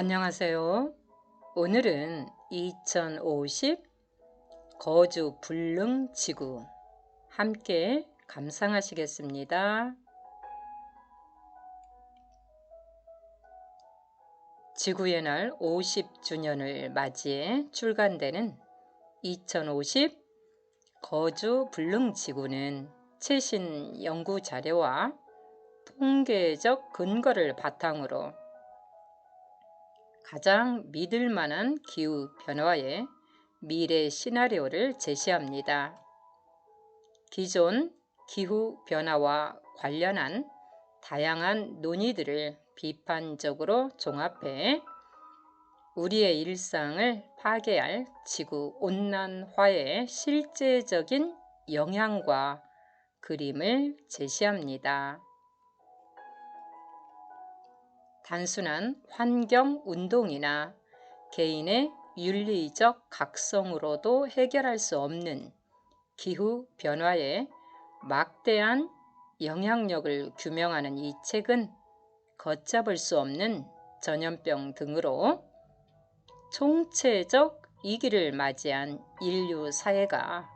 안녕하세요. 오늘은 2050 거주 불능 지구 함께 감상하시겠습니다. 지구의 날 50주년을 맞이해 출간되는 2050 거주 불능 지구는 최신 연구 자료와 통계적 근거를 바탕으로 가장 믿을 만한 기후 변화의 미래 시나리오를 제시합니다. 기존 기후 변화와 관련한 다양한 논의들을 비판적으로 종합해 우리의 일상을 파괴할 지구 온난화의 실제적인 영향과 그림을 제시합니다. 단순한 환경 운동이나 개인의 윤리적 각성으로도 해결할 수 없는 기후 변화에 막대한 영향력을 규명하는 이 책은 걷잡을 수 없는 전염병 등으로 총체적 위기를 맞이한 인류 사회가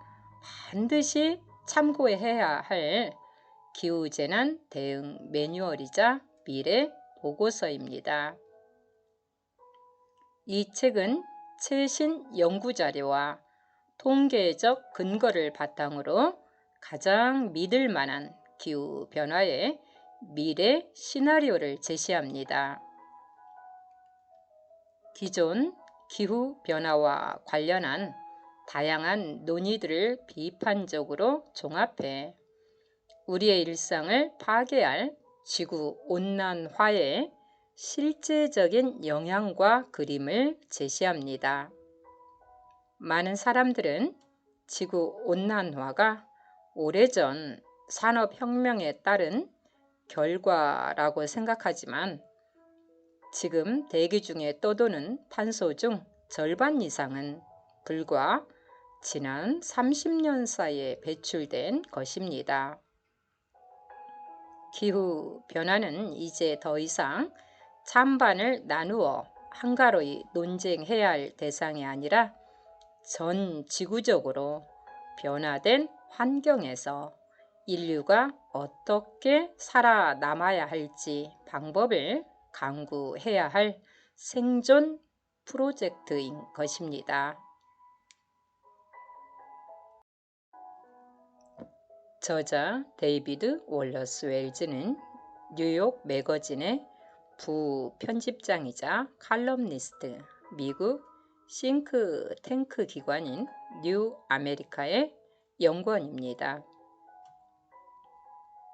반드시 참고해야 할 기후재난 대응 매뉴얼이자 미래 보고서입니다. 이 책은 최신 연구자료와 통계적 근거를 바탕으로 가장 믿을 만한 기후변화의 미래 시나리오를 제시합니다. 기존 기후변화와 관련한 다양한 논의들을 비판적으로 종합해 우리의 일상을 파괴할 지구온난화의 실제적인 영향과 그림을 제시합니다. 많은 사람들은 지구온난화가 오래전 산업혁명에 따른 결과라고 생각하지만 지금 대기 중에 떠도는 탄소 중 절반 이상은 불과 지난 30년 사이에 배출된 것입니다. 기후변화는 이제 더 이상 찬반을 나누어 한가로이 논쟁해야 할 대상이 아니라 전 지구적으로 변화된 환경에서 인류가 어떻게 살아남아야 할지 방법을 강구해야 할 생존 프로젝트인 것입니다. 저자 데이비드 월러스 웰즈는 뉴욕 매거진의 부편집장이자 칼럼니스트, 미국 싱크탱크 기관인 뉴 아메리카의 연구원입니다.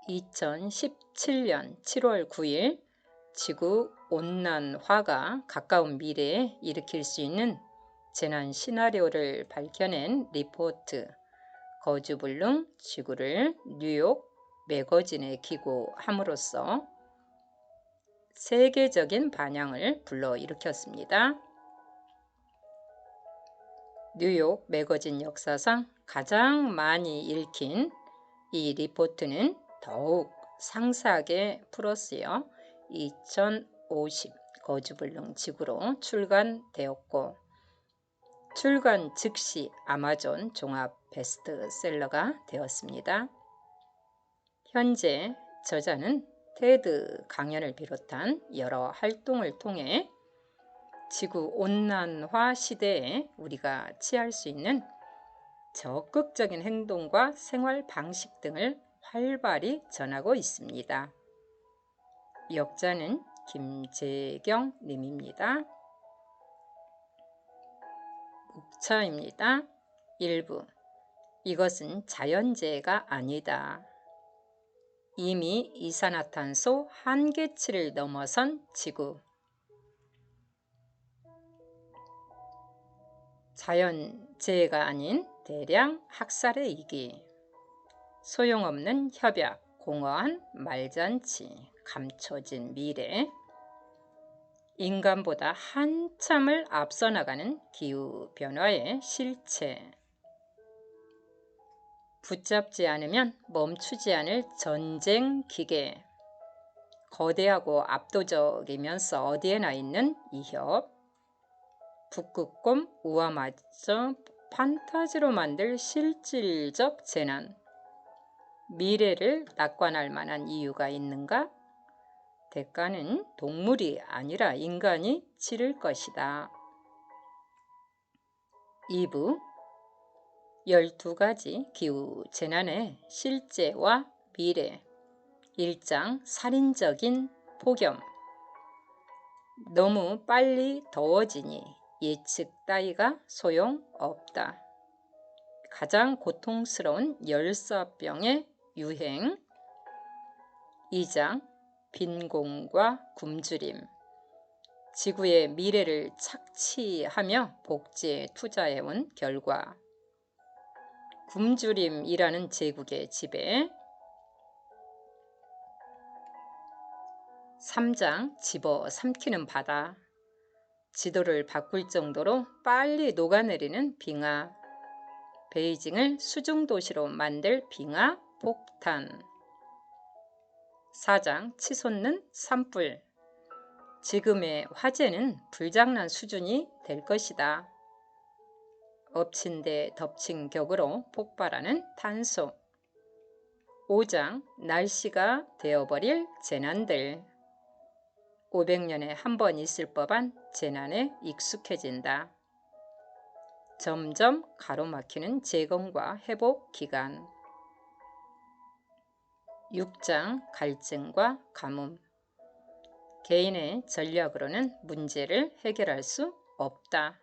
2017년 7월 9일 지구 온난화가 가까운 미래에 일으킬 수 있는 재난 시나리오를 밝혀낸 리포트 거주불능 지구를 뉴욕 매거진에 기고함으로써 세계적인 반향을 불러일으켰습니다. 뉴욕 매거진 역사상 가장 많이 읽힌 이 리포트는 더욱 상세하게 풀어쓰여 2050 거주불능 지구로 출간되었고 출간 즉시 아마존 종합 베스트셀러가 되었습니다. 현재 저자는 테드 강연을 비롯한 여러 활동을 통해 지구온난화 시대에 우리가 취할 수 있는 적극적인 행동과 생활 방식 등을 활발히 전하고 있습니다. 역자는 김재경 님입니다. 목차입니다. 1부. 이것은 자연재해가 아니다. 이미 이산화탄소 한계치를 넘어선 지구. 자연재해가 아닌 대량 학살의 위기. 소용없는 협약, 공허한 말잔치, 감춰진 미래. 인간보다 한참을 앞서 나가는 기후변화의 실체. 붙잡지 않으면 멈추지 않을 전쟁 기계. 거대하고 압도적이면서 어디에나 있는 이협, 북극곰 우아마저 판타지로 만들 실질적 재난, 미래를 낙관할 만한 이유가 있는가? 대가는 동물이 아니라 인간이 치를 것이다. 2부 12가지 기후 재난의 실제와 미래. 1장 살인적인 폭염. 너무 빨리 더워지니 예측 따위가 소용없다. 가장 고통스러운 열사병의 유행. 2장 빈곤과 굶주림. 지구의 미래를 착취하며 복지에 투자해온 결과. 굶주림이라는 제국의 지배. 3장 집어삼키는 바다. 지도를 바꿀 정도로 빨리 녹아내리는 빙하. 베이징을 수중도시로 만들 빙하 폭탄. 4장 치솟는 산불. 지금의 화재는 불장난 수준이 될 것이다. 엎친 데 덮친 격으로 폭발하는 탄소. 5장 날씨가 되어버릴 재난들. 500년에 한 번 있을 법한 재난에 익숙해진다. 점점 가로막히는 재검과 회복 기간. 6장 갈증과 가뭄. 개인의 전략으로는 문제를 해결할 수 없다.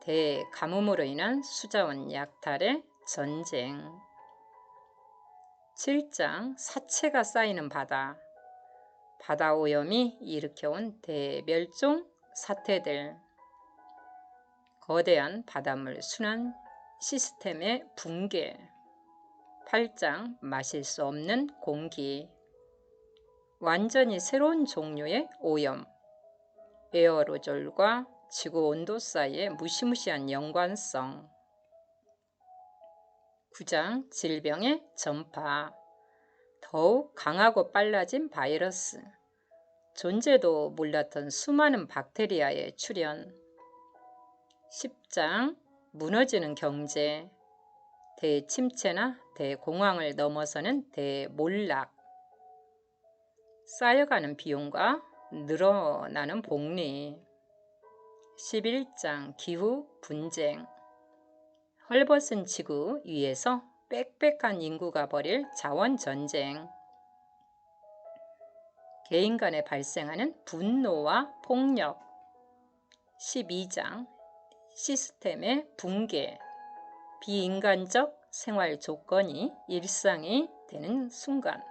대가뭄으로 인한 수자원 약탈의 전쟁. 7장 사체가 쌓이는 바다. 바다 오염이 일으켜온 대멸종 사태들. 거대한 바닷물 순환 시스템의 붕괴. 8장 마실 수 없는 공기. 완전히 새로운 종류의 오염. 에어로졸과 지구 온도 사이의 무시무시한 연관성. 9장 질병의 전파. 더욱 강하고 빨라진 바이러스. 존재도 몰랐던 수많은 박테리아의 출현. 10장 무너지는 경제. 대침체나 대공황을 넘어서는 대몰락. 쌓여가는 비용과 늘어나는 복리. 11장 기후 분쟁. 헐벗은 지구 위에서 빽빽한 인구가 벌일 자원 전쟁. 개인 간에 발생하는 분노와 폭력. 12장 시스템의 붕괴. 비인간적 생활 조건이 일상이 되는 순간.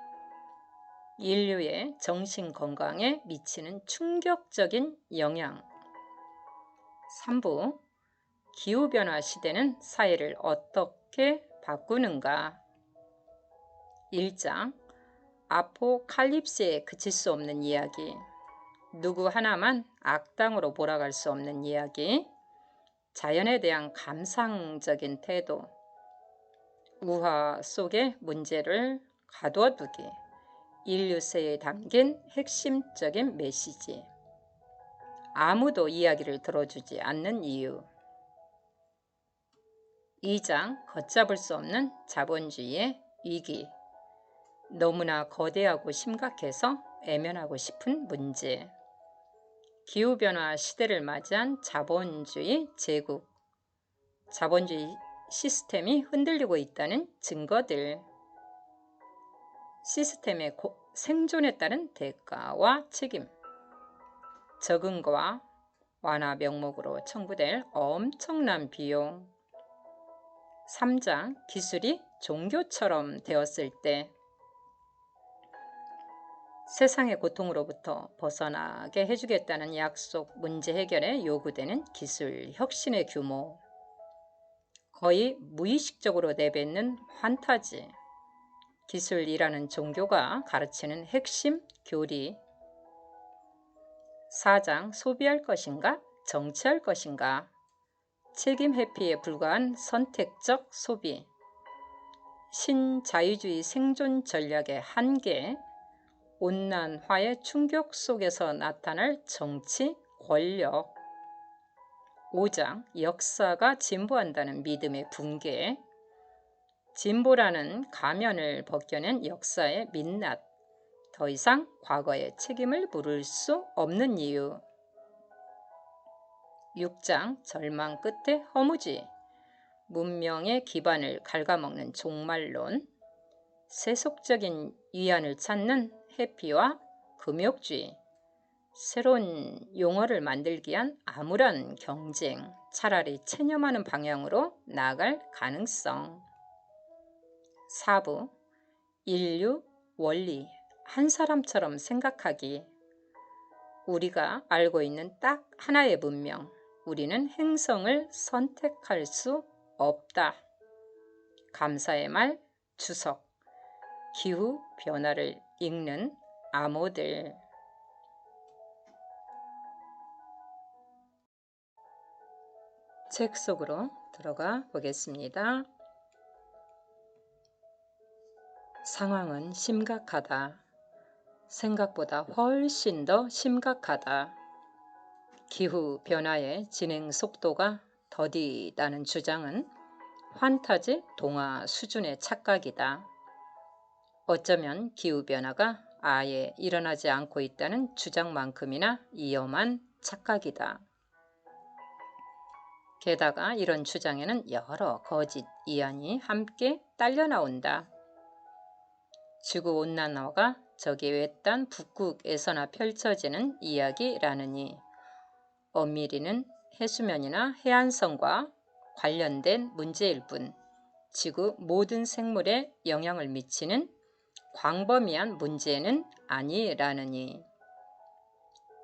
인류의 정신 건강에 미치는 충격적인 영향. 3부 기후변화 시대는 사회를 어떻게 바꾸는가. 1장 아포칼립스에 그칠 수 없는 이야기. 누구 하나만 악당으로 몰아갈 수 없는 이야기. 자연에 대한 감상적인 태도. 우화 속의 문제를 가둬두기. 인류세에 담긴 핵심적인 메시지. 아무도 이야기를 들어주지 않는 이유. 2장 걷잡을 수 없는 자본주의의 위기. 너무나 거대하고 심각해서 외면하고 싶은 문제. 기후변화 시대를 맞이한 자본주의 제국. 자본주의 시스템이 흔들리고 있다는 증거들. 시스템의 생존에 따른 대가와 책임. 적응과 완화 명목으로 청구될 엄청난 비용. 3장 기술이 종교처럼 되었을 때. 세상의 고통으로부터 벗어나게 해주겠다는 약속 문제 해결에 요구되는 기술 혁신의 규모. 거의 무의식적으로 내뱉는 환타지. 기술이라는 종교가 가르치는 핵심 교리. 4장 소비할 것인가 정치할 것인가. 책임 회피에 불과한 선택적 소비. 신자유주의 생존 전략의 한계. 지구온난화의 충격 속에서 나타날 정치, 권력. 5장 역사가 진보한다는 믿음의 붕괴. 진보라는 가면을 벗겨낸 역사의 민낯. 더 이상 과거의 책임을 물을 수 없는 이유. 6장 절망 끝에 허무지. 문명의 기반을 갉아먹는 종말론. 세속적인 위안을 찾는 회피와 금욕주의. 새로운 용어를 만들기 위한 암울한 경쟁. 차라리 체념하는 방향으로 나아갈 가능성. 4부 인류 원리. 한 사람처럼 생각하기. 우리가 알고 있는 딱 하나의 문명. 우리는 행성을 선택할 수 없다. 감사의 말 주석. 기후 변화를 읽는 암호들. 책 속으로 들어가 보겠습니다. 상황은 심각하다. 생각보다 훨씬 더 심각하다. 기후 변화의 진행 속도가 더디다는 주장은 판타지 동화 수준의 착각이다. 어쩌면 기후 변화가 아예 일어나지 않고 있다는 주장만큼이나 위험한 착각이다. 게다가 이런 주장에는 여러 거짓 이안이 함께 딸려 나온다. 지구온난화가 저기 외딴 북극에서나 펼쳐지는 이야기라느니 엄밀히는 해수면이나 해안선과 관련된 문제일 뿐 지구 모든 생물에 영향을 미치는 광범위한 문제는 아니라느니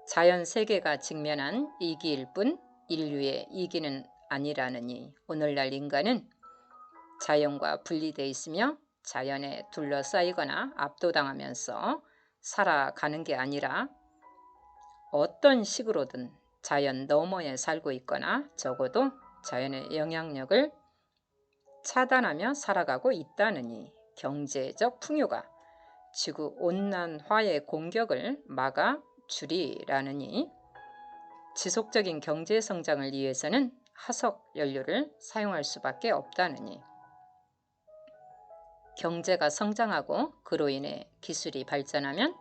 자연 세계가 직면한 위기일 뿐 인류의 위기는 아니라느니 오늘날 인간은 자연과 분리되어 있으며 자연에 둘러싸이거나 압도당하면서 살아가는 게 아니라 어떤 식으로든 자연 너머에 살고 있거나 적어도 자연의 영향력을 차단하며 살아가고 있다느니 경제적 풍요가 지구온난화의 공격을 막아주리라느니 지속적인 경제성장을 위해서는 화석연료를 사용할 수밖에 없다느니 경제가 성장하고 그로 인해 기술이 발전하면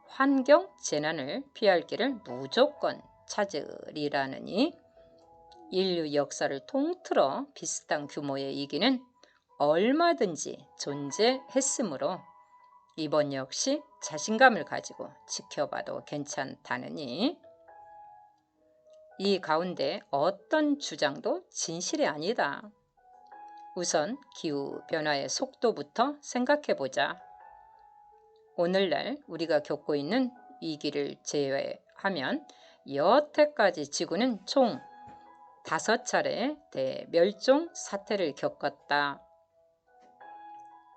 환경 재난을 피할 길을 무조건 찾으리라느니 인류 역사를 통틀어 비슷한 규모의 위기는 얼마든지 존재했으므로 이번 역시 자신감을 가지고 지켜봐도 괜찮다느니 이 가운데 어떤 주장도 진실이 아니다. 우선 기후변화의 속도부터 생각해보자. 오늘날 우리가 겪고 있는 위기를 제외하면 여태까지 지구는 총 5차례 대멸종 사태를 겪었다.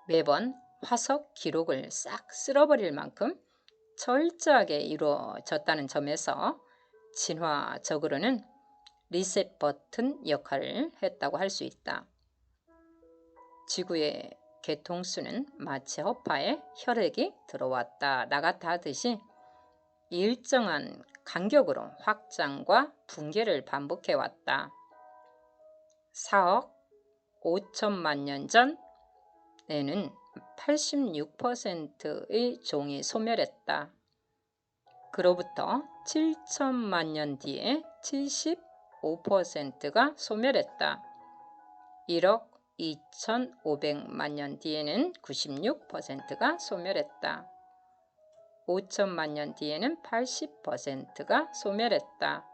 매번 화석 기록을 싹 쓸어버릴 만큼 철저하게 이루어졌다는 점에서 진화적으로는 리셋 버튼 역할을 했다고 할 수 있다. 지구의 개통수는 마치 허파에 혈액이 들어왔다 나갔다 하듯이 일정한 간격으로 확장과 붕괴를 반복해왔다. 4억 5천만 년 전에는 86%의 종이 소멸했다. 그로부터 7천만 년 뒤에 75%가 소멸했다. 1억 2,500만 년 뒤에는 96%가 소멸했다. 5천만 년 뒤에는 80%가 소멸했다.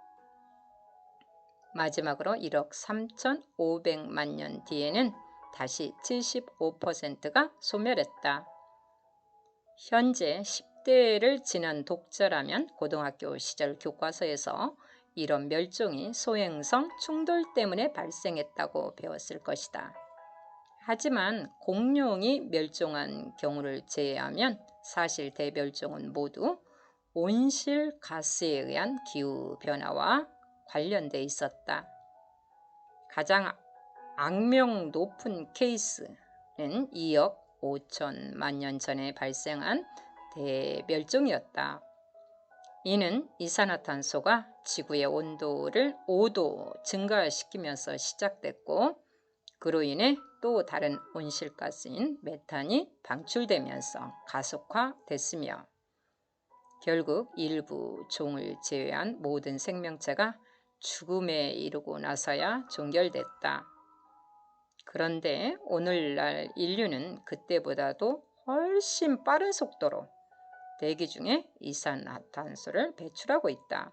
마지막으로 1억 3,500만 년 뒤에는 다시 75%가 소멸했다. 현재 10대를 지난 독자라면 고등학교 시절 교과서에서 이런 멸종이 소행성 충돌 때문에 발생했다고 배웠을 것이다. 하지만 공룡이 멸종한 경우를 제외하면 사실 대멸종은 모두 온실가스에 의한 기후변화와 관련돼 있었다. 가장 악명 높은 케이스는 2억 5천만 년 전에 발생한 대멸종이었다. 이는 이산화탄소가 지구의 온도를 5도 증가시키면서 시작됐고, 그로 인해 또 다른 온실가스인 메탄이 방출되면서 가속화됐으며, 결국 일부 종을 제외한 모든 생명체가 죽음에 이르고 나서야 종결됐다. 그런데 오늘날 인류는 그때보다도 훨씬 빠른 속도로 대기 중에 이산화탄소를 배출하고 있다.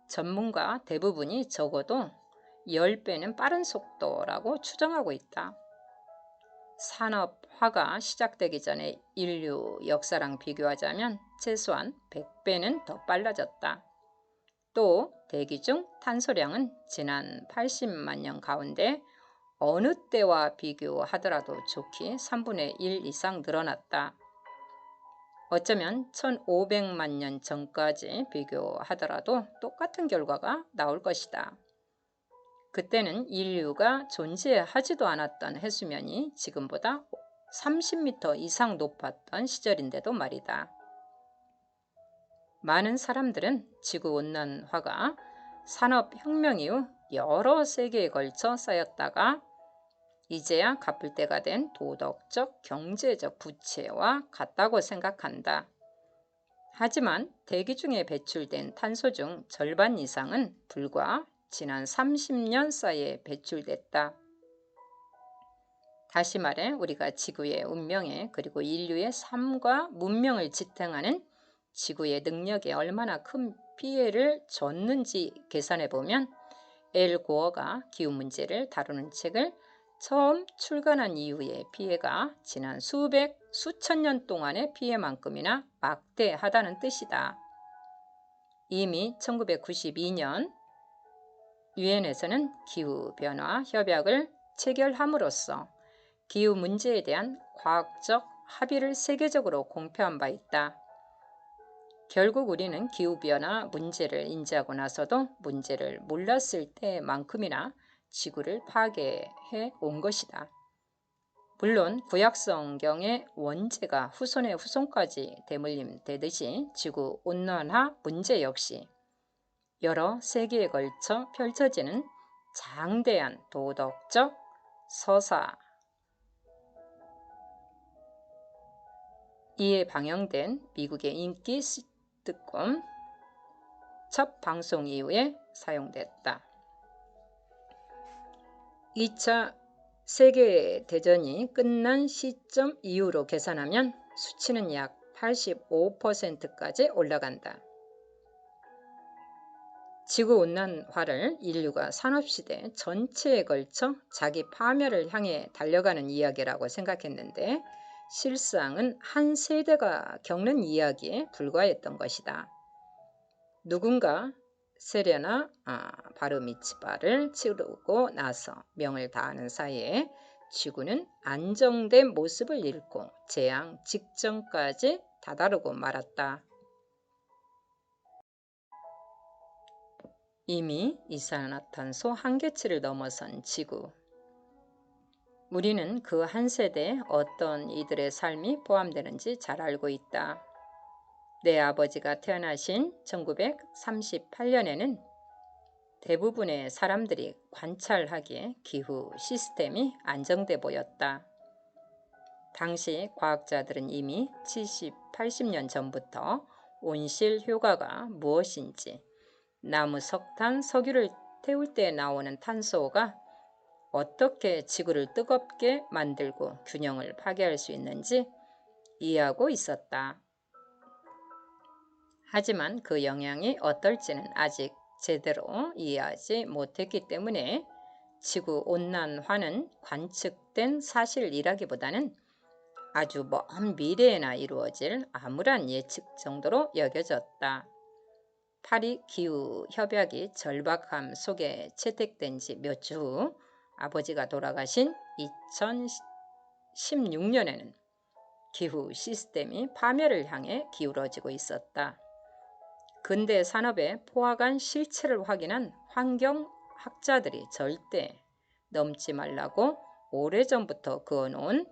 전문가 대부분이 적어도 10배는 빠른 속도라고 추정하고 있다. 산업화가 시작되기 전에 인류 역사랑 비교하자면 최소한 100배는 더 빨라졌다. 또 대기 중 탄소량은 지난 80만 년 가운데 어느 때와 비교하더라도 좋게 3분의 1 이상 늘어났다. 어쩌면 1500만 년 전까지 비교하더라도 똑같은 결과가 나올 것이다. 그때는 인류가 존재하지도 않았던 해수면이 지금보다 30m 이상 높았던 시절인데도 말이다. 많은 사람들은 지구온난화가 산업혁명 이후 여러 세기에 걸쳐 쌓였다가 이제야 갚을 때가 된 도덕적, 경제적 부채와 같다고 생각한다. 하지만 대기 중에 배출된 탄소 중 절반 이상은 불과 지난 30년 사이에 배출됐다. 다시 말해 우리가 지구의 운명에 그리고 인류의 삶과 문명을 지탱하는 지구의 능력에 얼마나 큰 피해를 줬는지 계산해보면 엘 고어가 기후 문제를 다루는 책을 처음 출간한 이후의 피해가 지난 수천 년 동안의 피해만큼이나 막대하다는 뜻이다. 이미 1992년 유엔에서는 기후변화 협약을 체결함으로써 기후 문제에 대한 과학적 합의를 세계적으로 공표한 바 있다. 결국 우리는 기후변화 문제를 인지하고 나서도 문제를 몰랐을 때만큼이나 지구를 파괴해 온 것이다. 물론 구약성경의 원죄가 후손의 후손까지 대물림 되듯이 지구온난화 문제 역시 여러 세기에 걸쳐 펼쳐지는 장대한 도덕적 서사, 이에 방영된 미국의 인기 시트콤 첫 방송 이후에 사용됐다. 2차 세계대전이 끝난 시점 이후로 계산하면 수치는 약 85%까지 올라간다. 지구온난화를 인류가 산업시대 전체에 걸쳐 자기 파멸을 향해 달려가는 이야기라고 생각했는데 실상은 한 세대가 겪는 이야기에 불과했던 것이다. 누군가 세례나 바르미츠바를 치르고 나서 명을 다하는 사이에 지구는 안정된 모습을 잃고 재앙 직전까지 다다르고 말았다. 이미 이산화탄소 한계치를 넘어선 지구. 우리는 그 한 세대에 어떤 이들의 삶이 포함되는지 잘 알고 있다. 내 아버지가 태어나신 1938년에는 대부분의 사람들이 관찰하기에 기후 시스템이 안정돼 보였다. 당시 과학자들은 이미 70, 80년 전부터 온실 효과가 무엇인지, 나무, 석탄, 석유를 태울 때 나오는 탄소가 어떻게 지구를 뜨겁게 만들고 균형을 파괴할 수 있는지 이해하고 있었다. 하지만 그 영향이 어떨지는 아직 제대로 이해하지 못했기 때문에 지구온난화는 관측된 사실이라기보다는 아주 먼 미래에나 이루어질 암울한 예측 정도로 여겨졌다. 파리 기후협약이 절박함 속에 채택된 지 몇 주 후 아버지가 돌아가신 2016년에는 기후 시스템이 파멸을 향해 기울어지고 있었다. 근대 산업의 포화간 실체를 확인한 환경학자들이 절대 넘지 말라고 오래전부터 그어놓은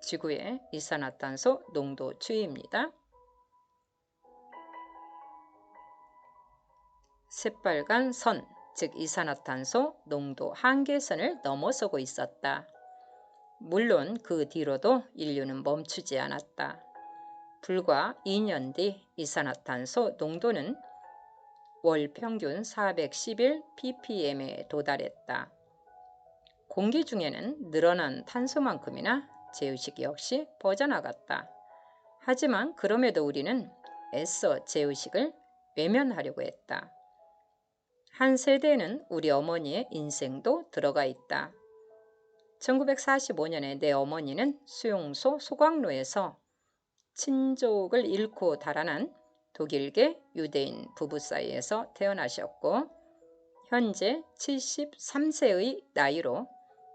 지구의 이산화탄소 농도 추이입니다. 새빨간 선, 즉 이산화탄소 농도 한계선을 넘어서고 있었다. 물론 그 뒤로도 인류는 멈추지 않았다. 불과 2년 뒤 이산화탄소 농도는 월 평균 411ppm에 도달했다. 공기 중에는 늘어난 탄소만큼이나 제휴식 역시 퍼져나갔다. 하지만 그럼에도 우리는 애써 제휴식을 외면하려고 했다. 한 세대에는 우리 어머니의 인생도 들어가 있다. 1945년에 내 어머니는 수용소 소각로에서 친족을 잃고 달아난 독일계 유대인 부부 사이에서 태어나셨고 현재 73세의 나이로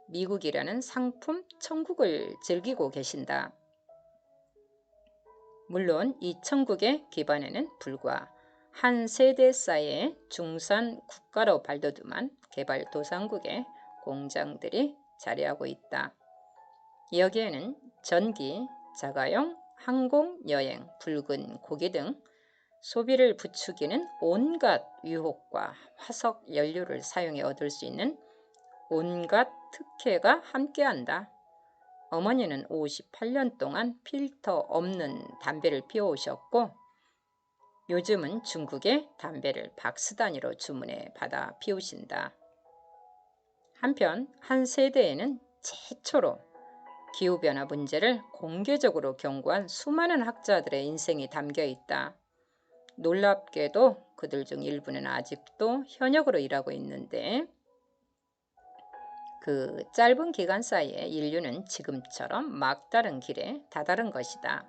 미국이라는 상품 천국을 즐기고 계신다. 물론 이 천국의 기반에는 불과 한 세대 사이의 중산 국가로 발돋움한 개발도상국의 공장들이 자리하고 있다. 여기에는 전기, 자가용, 항공여행, 붉은 고기 등 소비를 부추기는 온갖 유혹과 화석 연료를 사용해 얻을 수 있는 온갖 특혜가 함께한다. 어머니는 58년 동안 필터 없는 담배를 피워오셨고 요즘은 중국의 담배를 박스 단위로 주문해 받아 피우신다. 한편 한 세대에는 최초로 기후변화 문제를 공개적으로 경고한 수많은 학자들의 인생이 담겨 있다. 놀랍게도 그들 중 일부는 아직도 현역으로 일하고 있는데 그 짧은 기간 사이에 인류는 지금처럼 막다른 길에 다다른 것이다.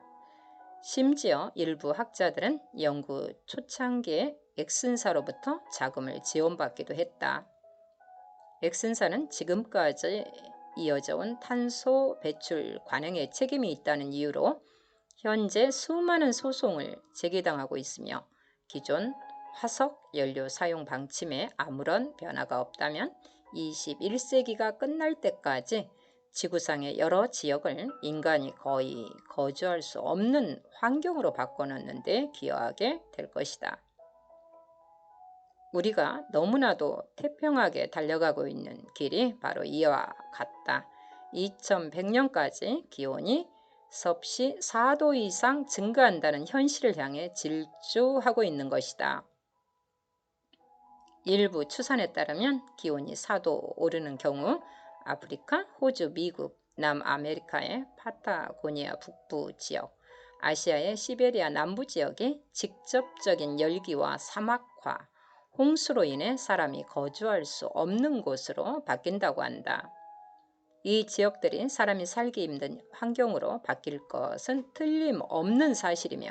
심지어 일부 학자들은 연구 초창기에 엑슨사로부터 자금을 지원받기도 했다. 엑슨사는 지금까지 이어져 온 탄소 배출 관행에 책임이 있다는 이유로 현재 수많은 소송을 제기당하고 있으며 기존 화석 연료 사용 방침에 아무런 변화가 없다면 21세기가 끝날 때까지 지구상의 여러 지역을 인간이 거의 거주할 수 없는 환경으로 바꿔놓는 데 기여하게 될 것이다. 우리가 너무나도 태평하게 달려가고 있는 길이 바로 이와 같다. 2100년까지 기온이 섭씨 4도 이상 증가한다는 현실을 향해 질주하고 있는 것이다. 일부 추산에 따르면 기온이 4도 오르는 경우 아프리카, 호주, 미국, 남아메리카의 파타고니아 북부 지역, 아시아의 시베리아 남부 지역이 직접적인 열기와 사막화, 홍수로 인해 사람이 거주할 수 없는 곳으로 바뀐다고 한다. 이 지역들이 사람이 살기 힘든 환경으로 바뀔 것은 틀림없는 사실이며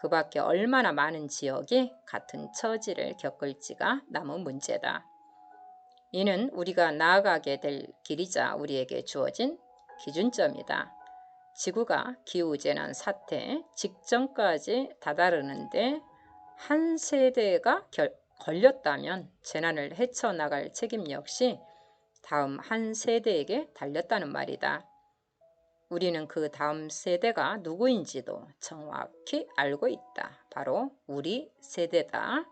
그 밖에 얼마나 많은 지역이 같은 처지를 겪을지가 남은 문제다. 이는 우리가 나아가게 될 길이자 우리에게 주어진 기준점이다. 지구가 기후재난 사태에 직전까지 다다르는데 한 세대가 걸렸다면 재난을 헤쳐나갈 책임 역시 다음 한 세대에게 달렸다는 말이다. 우리는 그 다음 세대가 누구인지도 정확히 알고 있다. 바로 우리 세대다.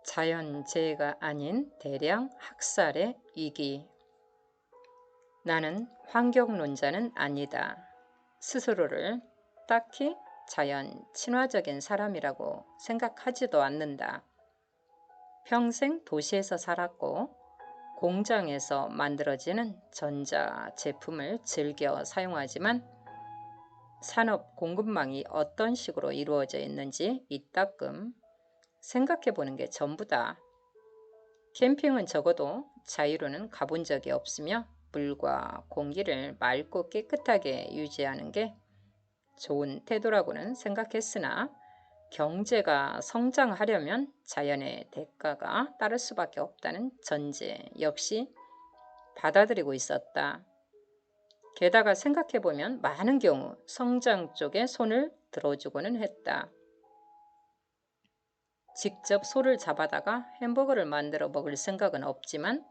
자연재해가 아닌 대량 학살의 위기. 나는 환경론자는 아니다. 스스로를 딱히 자연 친화적인 사람이라고 생각하지도 않는다. 평생 도시에서 살았고 공장에서 만들어지는 전자제품을 즐겨 사용하지만 산업 공급망이 어떤 식으로 이루어져 있는지 이따금 생각해 보는 게 전부다. 캠핑은 적어도 자유로는 가본 적이 없으며 물과 공기를 맑고 깨끗하게 유지하는 게 좋은 태도라고는 생각했으나 경제가 성장하려면 자연의 대가가 따를 수밖에 없다는 전제 역시 받아들이고 있었다. 게다가 생각해보면 많은 경우 성장 쪽에 손을 들어주고는 했다. 직접 소를 잡아다가 햄버거를 만들어 먹을 생각은 없지만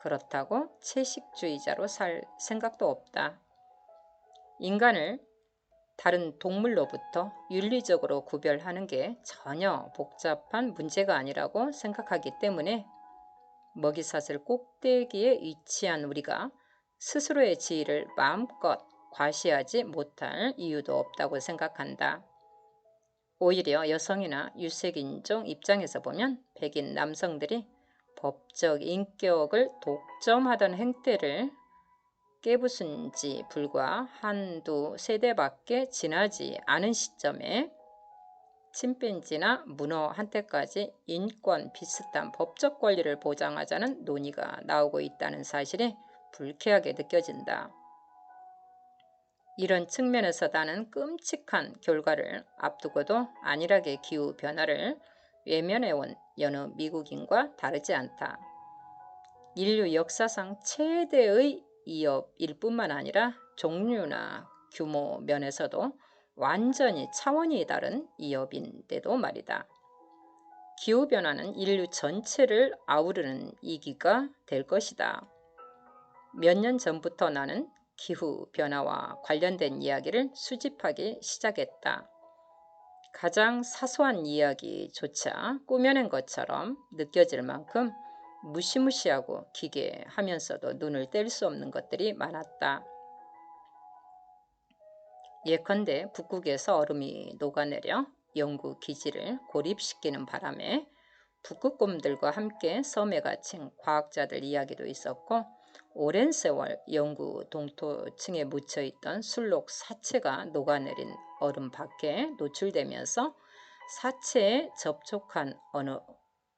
그렇다고 채식주의자로 살 생각도 없다. 인간을 다른 동물로부터 윤리적으로 구별하는 게 전혀 복잡한 문제가 아니라고 생각하기 때문에 먹이사슬 꼭대기에 위치한 우리가 스스로의 지위를 마음껏 과시하지 못할 이유도 없다고 생각한다. 오히려 여성이나 유색인종 입장에서 보면 백인 남성들이 법적 인격을 독점하던 행태를 깨부순 지 불과 한두 세대밖에 지나지 않은 시점에 침팬지나 문어한테까지 인권 비슷한 법적 권리를 보장하자는 논의가 나오고 있다는 사실이 불쾌하게 느껴진다. 이런 측면에서 나는 끔찍한 결과를 앞두고도 안일하게 기후변화를 외면해온 여느 미국인과 다르지 않다. 인류 역사상 최대의 이업일 뿐만 아니라 종류나 규모 면에서도 완전히 차원이 다른 이업인데도 말이다. 기후변화는 인류 전체를 아우르는 위기가 될 것이다. 몇 년 전부터 나는 기후변화와 관련된 이야기를 수집하기 시작했다. 가장 사소한 이야기조차 꾸며낸 것처럼 느껴질 만큼 무시무시하고 기괴하면서도 눈을 뗄 수 없는 것들이 많았다. 예컨대 북극에서 얼음이 녹아내려 영구 기지를 고립시키는 바람에 북극곰들과 함께 섬에 갇힌 과학자들 이야기도 있었고, 오랜 세월 영구 동토층에 묻혀있던 술록 사체가 녹아내린 얼음 밖에 노출되면서 사체에 접촉한 어느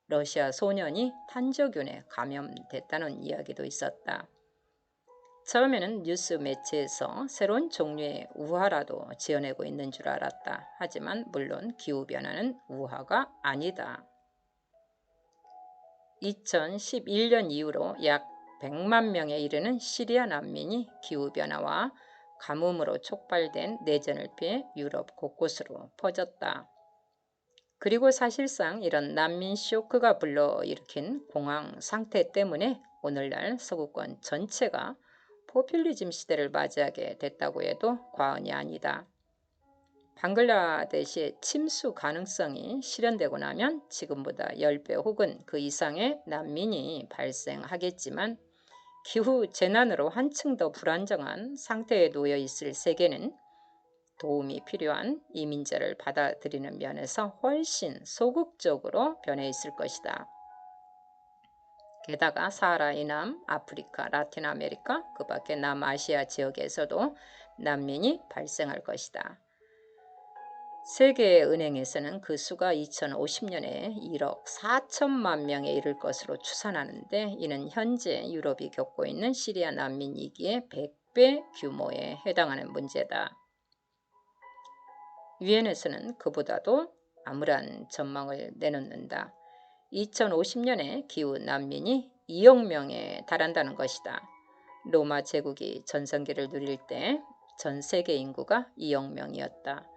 러시아 소년이 탄저균에 감염됐다는 이야기도 있었다. 처음에는 뉴스 매체에서 새로운 종류의 우화라도 지어내고 있는 줄 알았다. 하지만 물론 기후변화는 우화가 아니다. 2011년 이후로 약 100만 명에 이르는 시리아 난민이 기후변화와 가뭄으로 촉발된 내전을 피해 유럽 곳곳으로 퍼졌다. 그리고 사실상 이런 난민 쇼크가 불러일으킨 공황 상태 때문에 오늘날 서구권 전체가 포퓰리즘 시대를 맞이하게 됐다고 해도 과언이 아니다. 방글라데시의 침수 가능성이 실현되고 나면 지금보다 10배 혹은 그 이상의 난민이 발생하겠지만, 기후재난으로 한층 더 불안정한 상태에 놓여 있을 세계는 도움이 필요한 이민자를 받아들이는 면에서 훨씬 소극적으로 변해 있을 것이다. 게다가 사하라 이남, 아프리카, 라틴 아메리카, 그 밖에 남아시아 지역에서도 난민이 발생할 것이다. 세계은행에서는 그 수가 2050년에 1억 4천만 명에 이를 것으로 추산하는데, 이는 현재 유럽이 겪고 있는 시리아 난민 위기의 100배 규모에 해당하는 문제다. 유엔에서는 그보다도 암울한 전망을 내놓는다. 2050년에 기후 난민이 2억 명에 달한다는 것이다. 로마 제국이 전성기를 누릴 때 전 세계 인구가 2억 명이었다.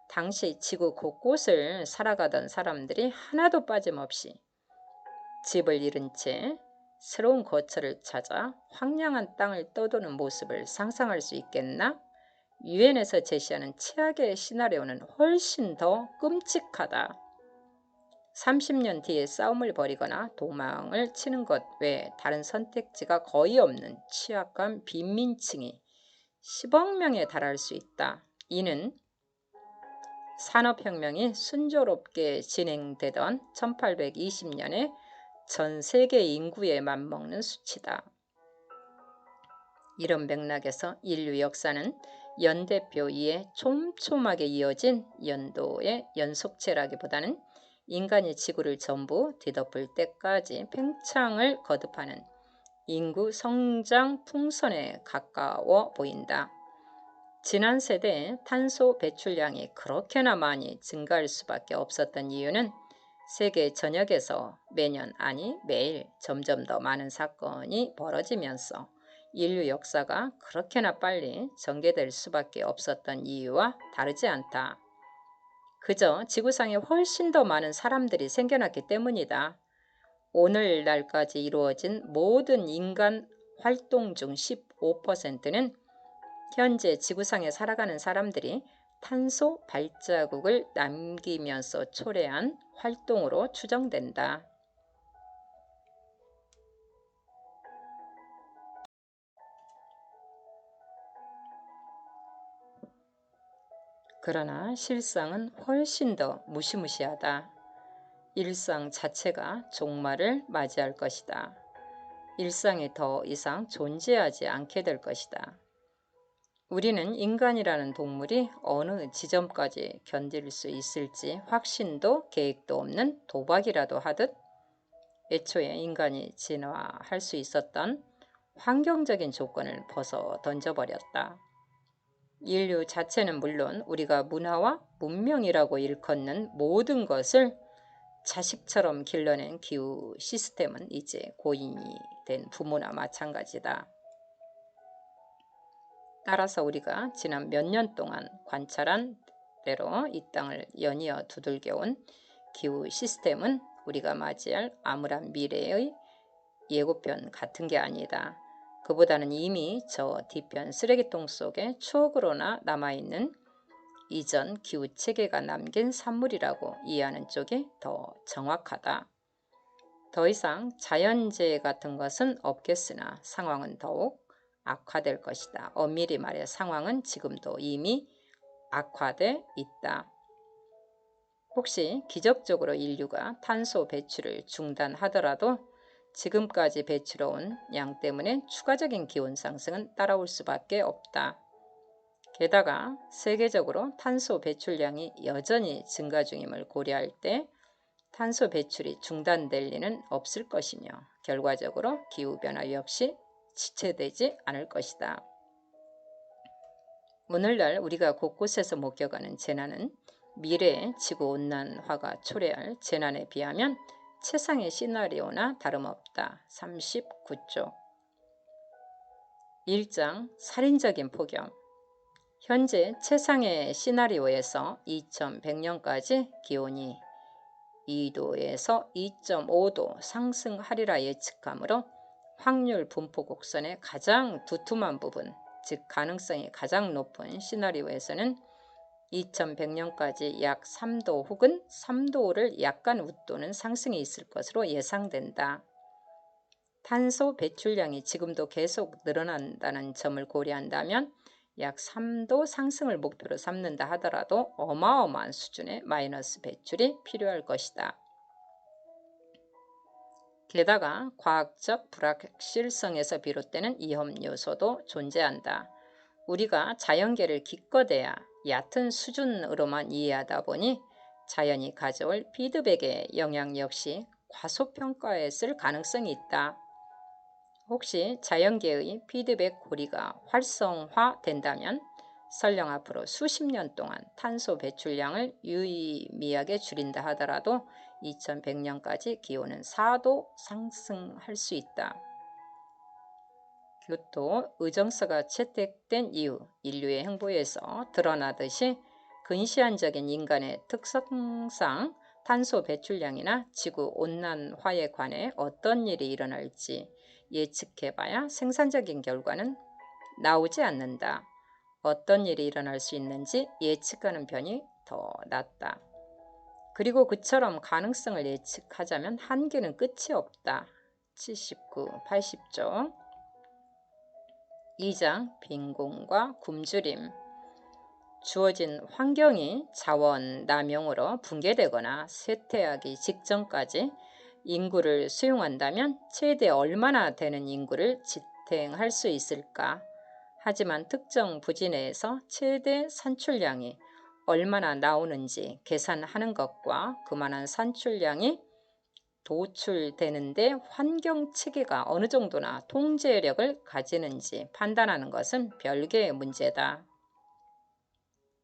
당시 지구 곳곳을 살아가던 사람들이 하나도 빠짐없이 집을 잃은 채 새로운 거처를 찾아 황량한 땅을 떠도는 모습을 상상할 수 있겠나? 유엔에서 제시하는 최악의 시나리오는 훨씬 더 끔찍하다. 30년 뒤에 싸움을 벌이거나 도망을 치는 것 외에 다른 선택지가 거의 없는 취약한 빈민층이 10억 명에 달할 수 있다. 이는 산업혁명이 순조롭게 진행되던 1820년에 전 세계 인구에 맞먹는 수치다. 이런 맥락에서 인류 역사는 연대표 위에 촘촘하게 이어진 연도의 연속체라기보다는 인간이 지구를 전부 뒤덮을 때까지 팽창을 거듭하는 인구 성장 풍선에 가까워 보인다. 지난 세대의 탄소 배출량이 그렇게나 많이 증가할 수밖에 없었던 이유는 세계 전역에서 매년, 아니 매일 점점 더 많은 사건이 벌어지면서 인류 역사가 그렇게나 빨리 전개될 수밖에 없었던 이유와 다르지 않다. 그저 지구상에 훨씬 더 많은 사람들이 생겨났기 때문이다. 오늘날까지 이루어진 모든 인간 활동 중 15%는 현재 지구상에 살아가는 사람들이 탄소 발자국을 남기면서 초래한 활동으로 추정된다. 그러나 실상은 훨씬 더 무시무시하다. 일상 자체가 종말을 맞이할 것이다. 일상이 더 이상 존재하지 않게 될 것이다. 우리는 인간이라는 동물이 어느 지점까지 견딜 수 있을지 확신도 계획도 없는 도박이라도 하듯 애초에 인간이 진화할 수 있었던 환경적인 조건을 벗어 던져버렸다. 인류 자체는 물론 우리가 문화와 문명이라고 일컫는 모든 것을 자식처럼 길러낸 기후 시스템은 이제 고인이 된 부모나 마찬가지다. 따라서 우리가 지난 몇 년 동안 관찰한 대로 이 땅을 연이어 두들겨온 기후 시스템은 우리가 맞이할 암울한 미래의 예고편 같은 게 아니다. 그보다는 이미 저 뒤편 쓰레기통 속에 추억으로나 남아있는 이전 기후체계가 남긴 산물이라고 이해하는 쪽이 더 정확하다. 더 이상 자연재해 같은 것은 없겠으나 상황은 더욱 악화될 것이다. 엄밀히 말해 상황은 지금도 이미 악화돼 있다. 혹시 기적적으로 인류가 탄소 배출을 중단하더라도 지금까지 배출해온 양 때문에 추가적인 기온 상승은 따라올 수밖에 없다. 게다가 세계적으로 탄소 배출량이 여전히 증가 중임을 고려할 때 탄소 배출이 중단될 리는 없을 것이며 결과적으로 기후변화 역시 지체되지 않을 것이다. 오늘날 우리가 곳곳에서 목격하는 재난은 미래의 지구온난화가 초래할 재난에 비하면 최상의 시나리오나 다름없다. 39쪽 1장 살인적인 폭염. 현재 최상의 시나리오에서 2100년까지 기온이 2도에서 2.5도 상승하리라 예측하므로 확률 분포 곡선의 가장 두툼한 부분, 즉 가능성이 가장 높은 시나리오에서는 2100년까지 약 3도 혹은 3도를 약간 웃도는 상승이 있을 것으로 예상된다. 탄소 배출량이 지금도 계속 늘어난다는 점을 고려한다면 약 3도 상승을 목표로 삼는다 하더라도 어마어마한 수준의 마이너스 배출이 필요할 것이다. 게다가 과학적 불확실성에서 비롯되는 위험 요소도 존재한다. 우리가 자연계를 기껏해야 얕은 수준으로만 이해하다 보니 자연이 가져올 피드백의 영향 역시 과소평가했을 가능성이 있다. 혹시 자연계의 피드백 고리가 활성화된다면 설령 앞으로 수십 년 동안 탄소 배출량을 유의미하게 줄인다 하더라도 2100년까지 기온은 4도 상승할 수 있다. 교토 의정서가 채택된 이후 인류의 행보에서 드러나듯이 근시안적인 인간의 특성상 탄소 배출량이나 지구온난화에 관해 어떤 일이 일어날지 예측해봐야 생산적인 결과는 나오지 않는다. 어떤 일이 일어날 수 있는지 예측하는 편이 더 낫다. 그리고 그처럼 가능성을 예측하자면 한계는 끝이 없다. 79, 80쪽 2장 빈곤과 굶주림. 주어진 환경이 자원 남용으로 붕괴되거나 쇠퇴하기 직전까지 인구를 수용한다면 최대 얼마나 되는 인구를 지탱할 수 있을까? 하지만 특정 부지 내에서 최대 산출량이 얼마나 나오는지 계산하는 것과 그만한 산출량이 도출되는데 환경체계가 어느 정도나 통제력을 가지는지 판단하는 것은 별개의 문제다.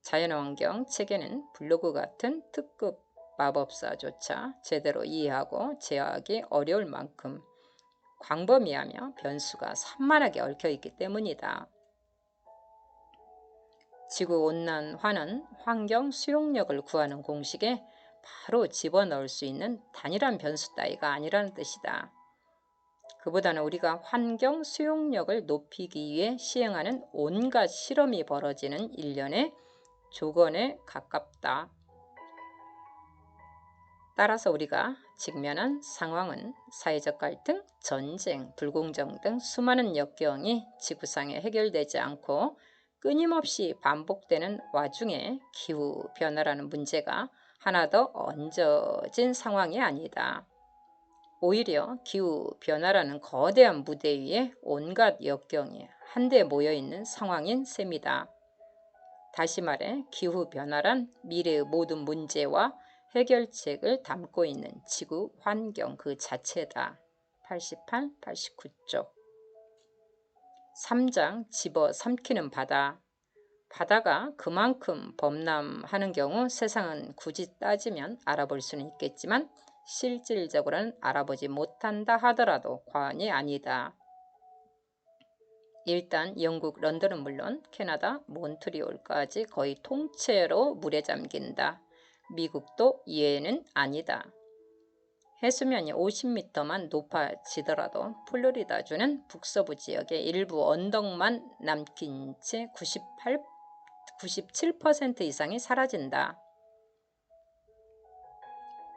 자연환경 체계는 블로그 같은 특급 마법사조차 제대로 이해하고 제어하기 어려울 만큼 광범위하며 변수가 산만하게 얽혀있기 때문이다. 지구온난화는 환경 수용력을 구하는 공식에 바로 집어넣을 수 있는 단일한 변수 따위가 아니라는 뜻이다. 그보다는 우리가 환경 수용력을 높이기 위해 시행하는 온갖 실험이 벌어지는 일련의 조건에 가깝다. 따라서 우리가 직면한 상황은 사회적 갈등, 전쟁, 불공정 등 수많은 역경이 지구상에 해결되지 않고 끊임없이 반복되는 와중에 기후변화라는 문제가 하나 더 얹어진 상황이 아니다. 오히려 기후변화라는 거대한 무대 위에 온갖 역경이 한데 모여있는 상황인 셈이다. 다시 말해 기후변화란 미래의 모든 문제와 해결책을 담고 있는 지구 환경 그 자체다. 88, 89쪽 3장 집어삼키는 바다. 바다가 그만큼 범람하는 경우 세상은 굳이 따지면 알아볼 수는 있겠지만 실질적으로는 알아보지 못한다 하더라도 과언이 아니다. 일단 영국 런던은 물론 캐나다 몬트리올까지 거의 통째로 물에 잠긴다. 미국도 예외는 아니다. 해수면이 50m만 높아지더라도 플로리다주는 북서부 지역의 일부 언덕만 남긴 채 97% 이상이 사라진다.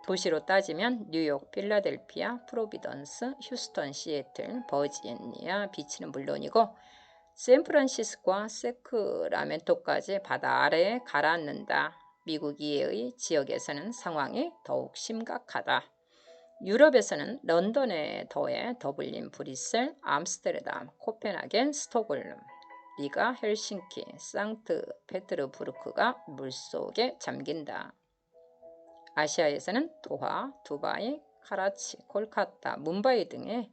도시로 따지면 뉴욕, 필라델피아, 프로비던스, 휴스턴, 시애틀, 버지니아 비치는 물론이고 샌프란시스코와 세크라멘토까지 바다 아래에 가라앉는다. 미국 이외의 지역에서는 상황이 더욱 심각하다. 유럽에서는 런던에 더해 더블린, 브뤼셀, 암스테르담, 코펜하겐, 스톡홀름, 리가, 헬싱키, 상트페테르부르크가 물속에 잠긴다. 아시아에서는 도하, 두바이, 카라치, 콜카타, 뭄바이 등의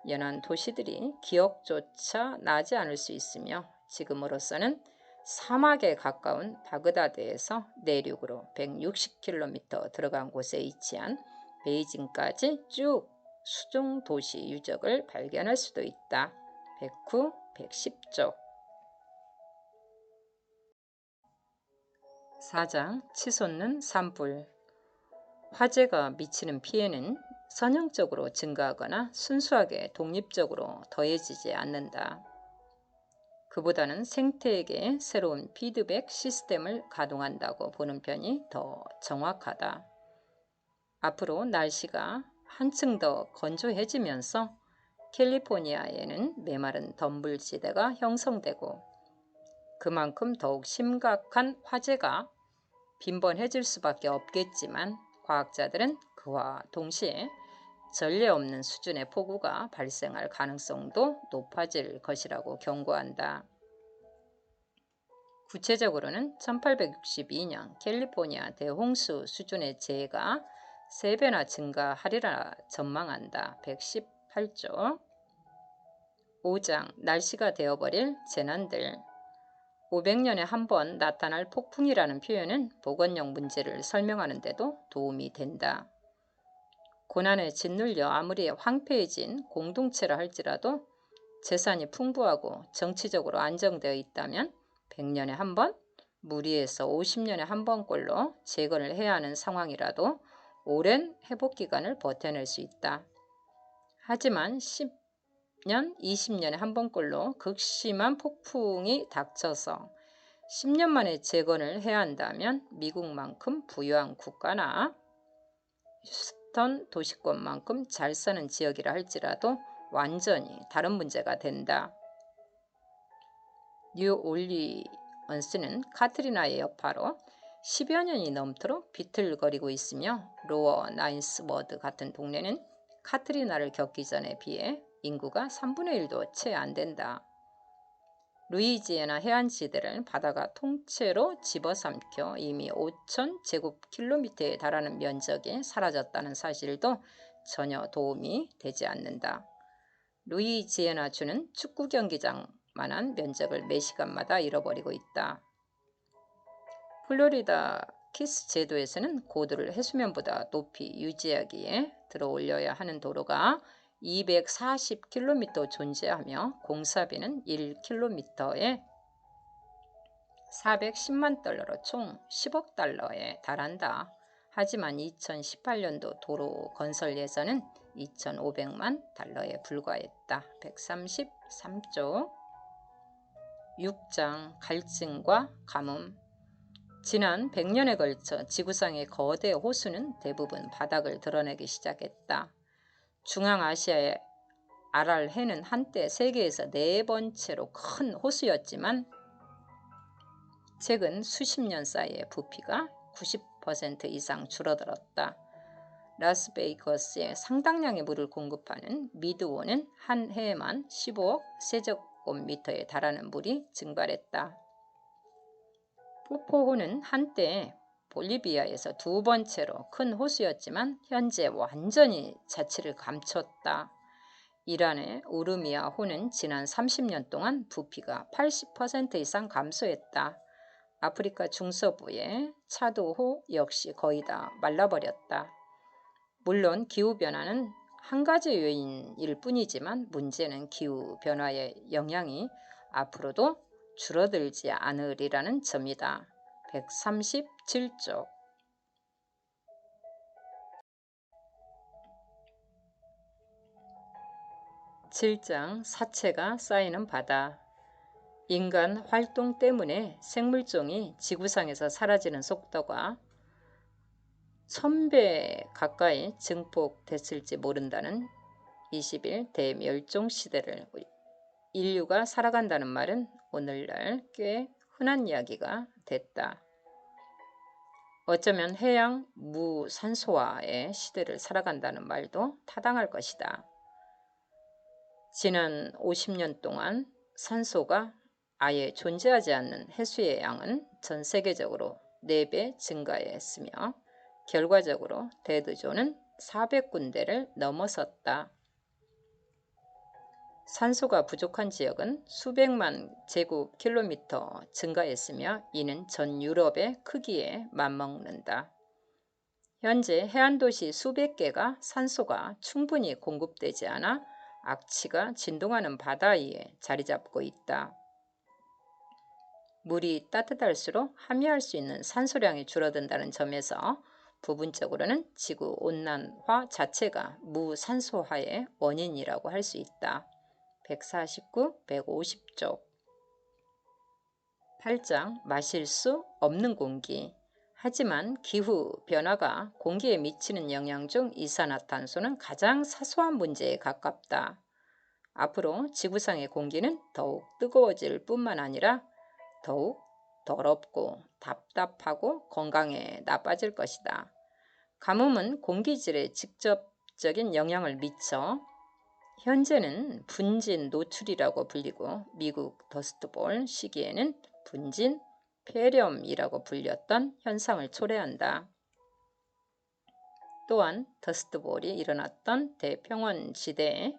연안 도시들이 기억조차 나지 않을 수 있으며 지금으로서는 사막에 가까운 바그다드에서 내륙으로 160km 들어간 곳에 위치한 베이징까지 쭉 수중 도시 유적을 발견할 수도 있다. 109, 110쪽 4장 치솟는 산불. 화재가 미치는 피해는 선형적으로 증가하거나 순수하게 독립적으로 더해지지 않는다. 그보다는 생태에게 새로운 피드백 시스템을 가동한다고 보는 편이 더 정확하다. 앞으로 날씨가 한층 더 건조해지면서 캘리포니아에는 메마른 덤불지대가 형성되고 그만큼 더욱 심각한 화재가 빈번해질 수밖에 없겠지만 과학자들은 그와 동시에 전례 없는 수준의 폭우가 발생할 가능성도 높아질 것이라고 경고한다. 구체적으로는 1862년 캘리포니아 대홍수 수준의 재해가 3배나 증가하리라 전망한다. 118조 5장 날씨가 되어버릴 재난들. 500년에 한 번 나타날 폭풍이라는 표현은 보건력 문제를 설명하는 데도 도움이 된다. 고난에 짓눌려 아무리 황폐해진 공동체라 할지라도 재산이 풍부하고 정치적으로 안정되어 있다면 100년에 한 번, 무리해서 50년에 한 번꼴로 재건을 해야 하는 상황이라도 오랜 회복기간을 버텨낼 수 있다. 하지만 10년, 20년에 한 번꼴로 극심한 폭풍이 닥쳐서 10년 만에 재건을 해야 한다면 미국만큼 부유한 국가나 휴스턴 도시권만큼 잘 사는 지역이라 할지라도 완전히 다른 문제가 된다. 뉴올리언스는 카트리나의 여파로 10여 년이 넘도록 비틀거리고 있으며 로어 나인스워드 같은 동네는 카트리나를 겪기 전에 비해 인구가 3분의 1도 채 안 된다. 루이지애나 해안지대를 바다가 통째로 집어삼켜 이미 5,000제곱킬로미터에 달하는 면적이 사라졌다는 사실도 전혀 도움이 되지 않는다. 루이지애나주는 축구 경기장만한 면적을 매 시간마다 잃어버리고 있다. 플로리다 키스 제도에서는 고도를 해수면보다 높이 유지하기에 들어올려야 하는 도로가 240km 존재하며 공사비는 1km에 410만 달러로 총 10억 달러에 달한다. 하지만 2018년도 도로 건설 예산은 2,500만 달러에 불과했다. 133쪽 6장 갈증과 가뭄. 지난 100년에 걸쳐 지구상의 거대 호수는 대부분 바닥을 드러내기 시작했다. 중앙아시아의 아랄해는 한때 세계에서 4번째로 큰 호수였지만 최근 수십 년 사이에 부피가 90% 이상 줄어들었다. 라스베이거스에 상당량의 물을 공급하는 미드호는 한 해에만 15억 세제곱미터에 달하는 물이 증발했다. 포포호는 한때 볼리비아에서 2번째로 큰 호수였지만 현재 완전히 자취를 감췄다. 이란의 우르미아호는 지난 30년 동안 부피가 80% 이상 감소했다. 아프리카 중서부의 차도호 역시 거의 다 말라버렸다. 물론 기후변화는 한 가지 요인일 뿐이지만 문제는 기후변화의 영향이 앞으로도 줄어들지 않으리라는 점이다. 137쪽 7장 사체가 쌓이는 바다. 인간 활동 때문에 생물종이 지구상에서 사라지는 속도가 1000배 가까이 증폭됐을지 모른다는 20일 대멸종 시대를 인류가 살아간다는 말은 오늘날 꽤 흔한 이야기가 됐다. 어쩌면 해양 무산소화의 시대를 살아간다는 말도 타당할 것이다. 지난 50년 동안 산소가 아예 존재하지 않는 해수의 양은 전 세계적으로 4배 증가했으며 결과적으로 데드존은 400군데를 넘어섰다. 산소가 부족한 지역은 수백만 제곱킬로미터 증가했으며 이는 전 유럽의 크기에 맞먹는다. 현재 해안도시 수백 개가 산소가 충분히 공급되지 않아 악취가 진동하는 바다 위에 자리 잡고 있다. 물이 따뜻할수록 함유할 수 있는 산소량이 줄어든다는 점에서 부분적으로는 지구온난화 자체가 무산소화의 원인이라고 할 수 있다. 149, 150쪽 8장 마실 수 없는 공기. 하지만 기후변화가 공기에 미치는 영향 중 이산화탄소는 가장 사소한 문제에 가깝다. 앞으로 지구상의 공기는 더욱 뜨거워질 뿐만 아니라 더욱 더럽고 답답하고 건강에 나빠질 것이다. 가뭄은 공기질에 직접적인 영향을 미쳐 현재는 분진 노출이라고 불리고 미국 더스트볼 시기에는 분진 폐렴이라고 불렸던 현상을 초래한다. 또한 더스트볼이 일어났던 대평원 시대에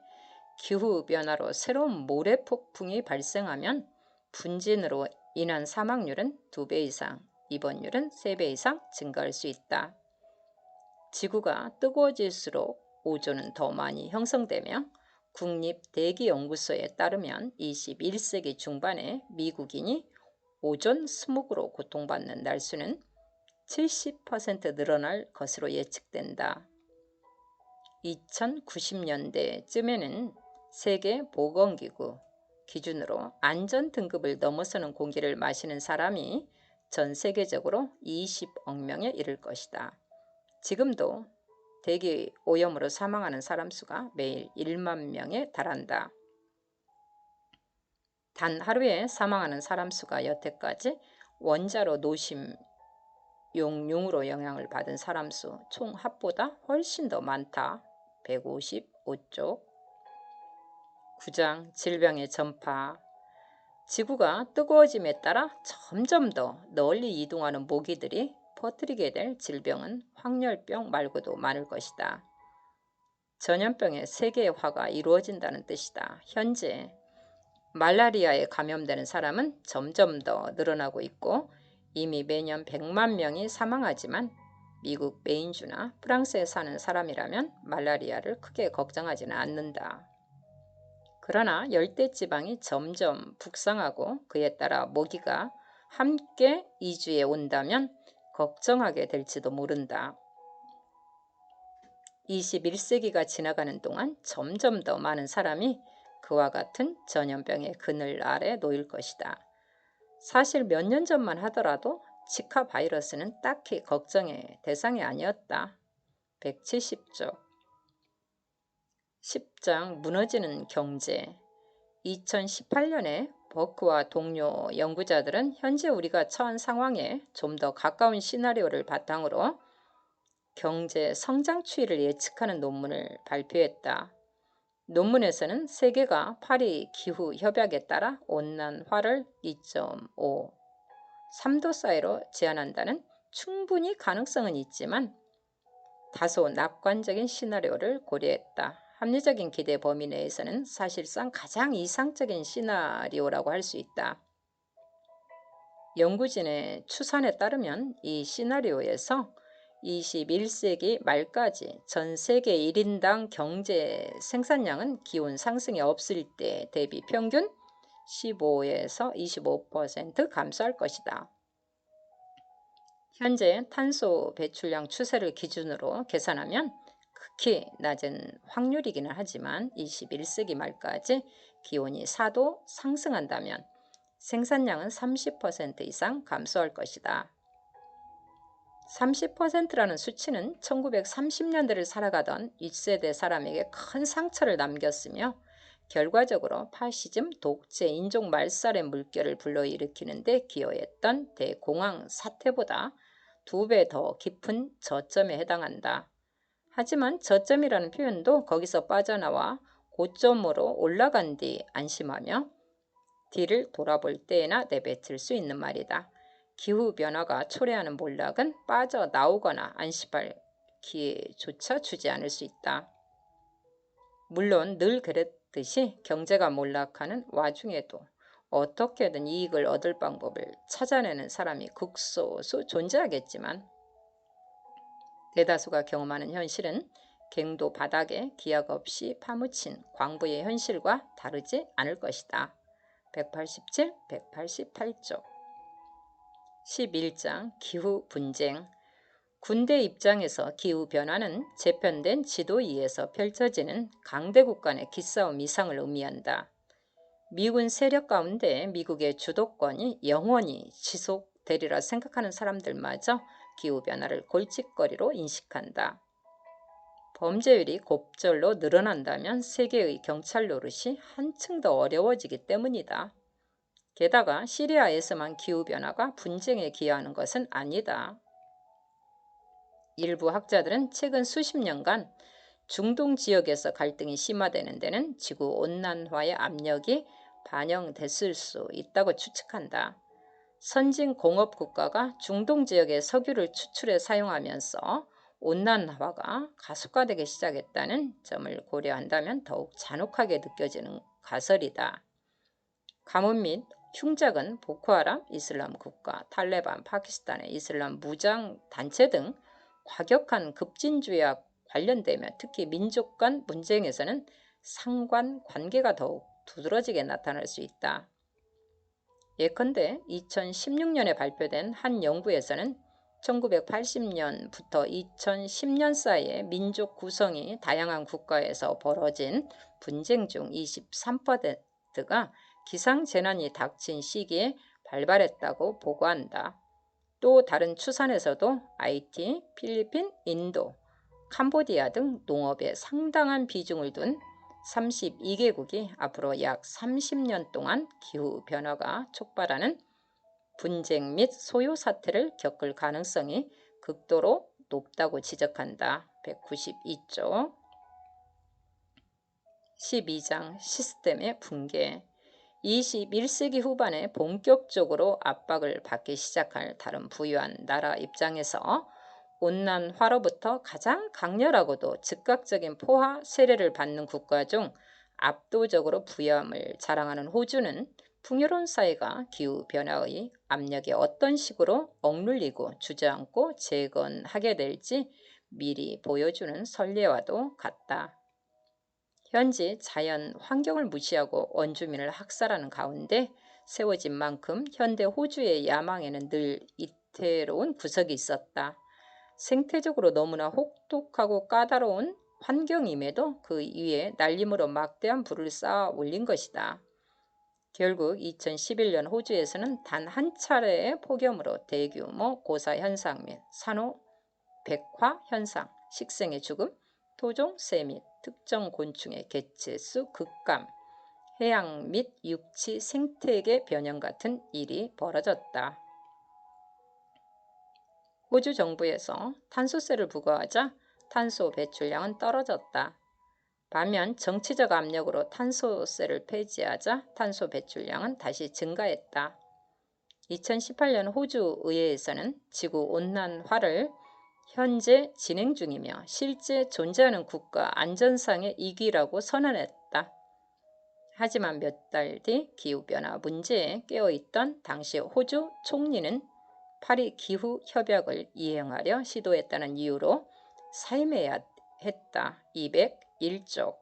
기후변화로 새로운 모래폭풍이 발생하면 분진으로 인한 사망률은 2배 이상, 입원율은 3배 이상 증가할 수 있다. 지구가 뜨거워질수록 오존은 더 많이 형성되며 국립대기연구소에 따르면 21세기 중반에 미국인이 오존 스모그로 고통받는 날수는 70% 늘어날 것으로 예측된다. 2090년대쯤에는 세계보건기구 기준으로 안전등급을 넘어서는 공기를 마시는 사람이 전 세계적으로 20억 명에 이를 것이다. 지금도 대기 오염으로 사망하는 사람 수가 매일 1만 명에 달한다. 단 하루에 사망하는 사람 수가 여태까지 원자로 노심 용융으로 영향을 받은 사람 수 총 합보다 훨씬 더 많다. 155쪽 9장 질병의 전파. 지구가 뜨거워짐에 따라 점점 더 널리 이동하는 모기들이 퍼뜨리게 될 질병은 황열병 말고도 많을 것이다. 전염병의 세계화가 이루어진다는 뜻이다. 현재 말라리아에 감염되는 사람은 점점 더 늘어나고 있고 이미 매년 100만 명이 사망하지만 미국 메인주나 프랑스에 사는 사람이라면 말라리아를 크게 걱정하지는 않는다. 그러나 열대지방이 점점 북상하고 그에 따라 모기가 함께 이주해 온다면 걱정하게 될지도 모른다. 21세기가 지나가는 동안 점점 더 많은 사람이 그와 같은 전염병의 그늘 아래 놓일 것이다. 사실 몇 년 전만 하더라도 지카 바이러스는 딱히 걱정의 대상이 아니었다. 170쪽 10장 무너지는 경제. 2018년에 버크와 동료 연구자들은 현재 우리가 처한 상황에 좀 더 가까운 시나리오를 바탕으로 경제 성장 추이를 예측하는 논문을 발표했다. 논문에서는 세계가 파리 기후 협약에 따라 온난화를 2.5, 3도 사이로 제한한다는 충분히 가능성은 있지만 다소 낙관적인 시나리오를 고려했다. 합리적인 기대 범위 내에서는 사실상 가장 이상적인 시나리오라고 할 수 있다. 연구진의 추산에 따르면 이 시나리오에서 21세기 말까지 전 세계 1인당 경제 생산량은 기온 상승이 없을 때 대비 평균 15에서 25% 감소할 것이다. 현재 탄소 배출량 추세를 기준으로 계산하면 극히 낮은 확률이기는 하지만 21세기 말까지 기온이 4도 상승한다면 생산량은 30% 이상 감소할 것이다. 30%라는 수치는 1930년대를 살아가던 윗세대 사람에게 큰 상처를 남겼으며 결과적으로 파시즘, 독재, 인종 말살의 물결을 불러일으키는 데 기여했던 대공황 사태보다 2배 더 깊은 저점에 해당한다. 하지만 저점이라는 표현도 거기서 빠져나와 고점으로 올라간 뒤 안심하며 뒤를 돌아볼 때에나 내뱉을 수 있는 말이다. 기후변화가 초래하는 몰락은 빠져나오거나 안심할 기회조차 주지 않을 수 있다. 물론 늘 그랬듯이 경제가 몰락하는 와중에도 어떻게든 이익을 얻을 방법을 찾아내는 사람이 극소수 존재하겠지만 대다수가 경험하는 현실은 갱도 바닥에 기약 없이 파묻힌 광부의 현실과 다르지 않을 것이다. 187, 188쪽 11장 기후 분쟁. 군대 입장에서 기후변화는 재편된 지도 위에서 펼쳐지는 강대국 간의 기싸움 이상을 의미한다. 미군 세력 가운데 미국의 주도권이 영원히 지속되리라 생각하는 사람들마저 기후변화를 골칫거리로 인식한다. 범죄율이 곱절로 늘어난다면 세계의 경찰 노릇이 한층 더 어려워지기 때문이다. 게다가 시리아에서만 기후변화가 분쟁에 기여하는 것은 아니다. 일부 학자들은 최근 수십 년간 중동 지역에서 갈등이 심화되는 데는 지구온난화의 압력이 반영됐을 수 있다고 추측한다. 선진 공업 국가가 중동 지역의 석유를 추출해 사용하면서 온난화가 가속화되기 시작했다는 점을 고려한다면 더욱 잔혹하게 느껴지는 가설이다. 가뭄 및 흉작은 보코하람 이슬람 국가, 탈레반, 파키스탄의 이슬람 무장 단체 등 과격한 급진주의와 관련되며 특히 민족 간 분쟁에서는 상관관계가 더욱 두드러지게 나타날 수 있다. 예컨대 2016년에 발표된 한 연구에서는 1980년부터 2010년 사이에 민족 구성이 다양한 국가에서 벌어진 분쟁 중 23%가 기상재난이 닥친 시기에 발발했다고 보고한다. 또 다른 추산에서도 하이티, 필리핀, 인도, 캄보디아 등 농업에 상당한 비중을 둔 32개국이 앞으로 약 30년 동안 기후변화가 촉발하는 분쟁 및 소요 사태를 겪을 가능성이 극도로 높다고 지적한다. 192쪽 12장 시스템의 붕괴. 21세기 후반에 본격적으로 압박을 받기 시작할 다른 부유한 나라 입장에서 온난화로부터 가장 강렬하고도 즉각적인 포화 세례를 받는 국가 중 압도적으로 부유함을 자랑하는 호주는 풍요로운 사회가 기후변화의 압력에 어떤 식으로 억눌리고 주저앉고 재건하게 될지 미리 보여주는 선례와도 같다. 현재 자연 환경을 무시하고 원주민을 학살하는 가운데 세워진 만큼 현대 호주의 야망에는 늘 이태로운 구석이 있었다. 생태적으로 너무나 혹독하고 까다로운 환경임에도 그 위에 날림으로 막대한 불을 쌓아 올린 것이다. 결국 2011년 호주에서는 단 한 차례의 폭염으로 대규모 고사 현상 및 산호 백화 현상, 식생의 죽음, 토종 새 및 특정 곤충의 개체수 급감, 해양 및 육지 생태계 변형 같은 일이 벌어졌다. 호주 정부에서 탄소세를 부과하자 탄소 배출량은 떨어졌다. 반면 정치적 압력으로 탄소세를 폐지하자 탄소 배출량은 다시 증가했다. 2018년 호주 의회에서는 지구온난화를 현재 진행 중이며 실제 존재하는 국가 안전상의 위기라고 선언했다. 하지만 몇 달 뒤 기후변화 문제에 깨어있던 당시 호주 총리는 파리 기후협약을 이행하려 시도했다는 이유로 사임해야 했다. 201쪽